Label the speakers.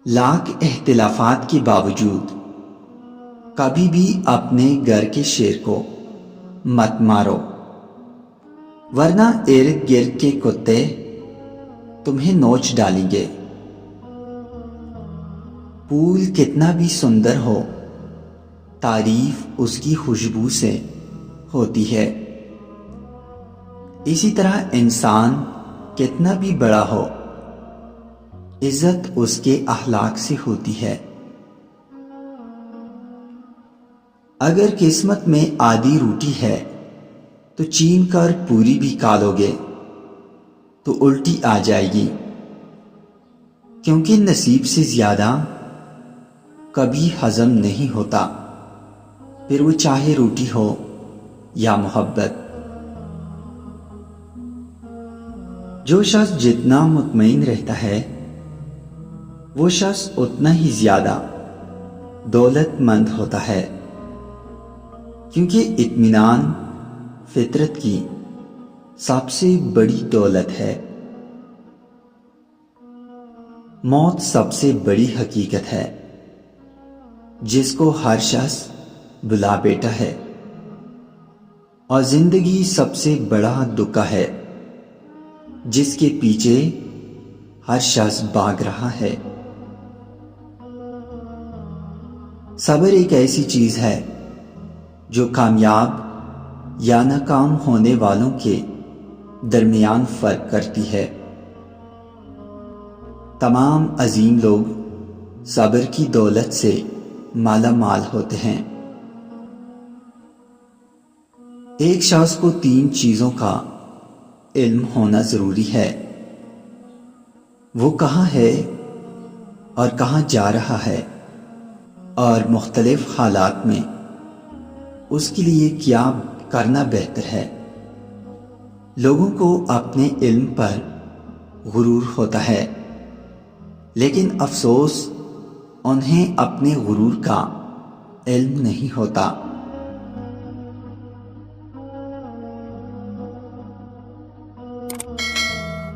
Speaker 1: لاکھ اختلافات کے باوجود کبھی بھی اپنے گھر کے شیر کو مت مارو، ورنہ ارد گرد کے کتے تمہیں نوچ ڈالیں گے۔ پھول کتنا بھی سندر ہو، تعریف اس کی خوشبو سے ہوتی ہے۔ اسی طرح انسان کتنا بھی بڑا ہو، عزت اس کے اخلاق سے ہوتی ہے۔ اگر قسمت میں آدھی روٹی ہے تو چین کر پوری بھی کھالو گے تو الٹی آ جائے گی، کیونکہ نصیب سے زیادہ کبھی ہضم نہیں ہوتا، پھر وہ چاہے روٹی ہو یا محبت۔ جو شخص جتنا مطمئن رہتا ہے وہ شخص اتنا ہی زیادہ دولت مند ہوتا ہے، کیونکہ اطمینان فطرت کی سب سے بڑی دولت ہے۔ موت سب سے بڑی حقیقت ہے جس کو ہر شخص بلا بیٹھا ہے، اور زندگی سب سے بڑا دکا ہے جس کے پیچھے ہر شخص بھاگ رہا ہے۔ صبر ایک ایسی چیز ہے جو کامیاب یا ناکام ہونے والوں کے درمیان فرق کرتی ہے۔ تمام عظیم لوگ صبر کی دولت سے مالا مال ہوتے ہیں۔ ایک شخص کو 3 چیزوں کا علم ہونا ضروری ہے: وہ کہاں ہے اور کہاں جا رہا ہے، اور مختلف حالات میں اس کے لیے کیا کرنا بہتر ہے۔ لوگوں کو اپنے علم پر غرور ہوتا ہے، لیکن افسوس انہیں اپنے غرور کا علم نہیں ہوتا۔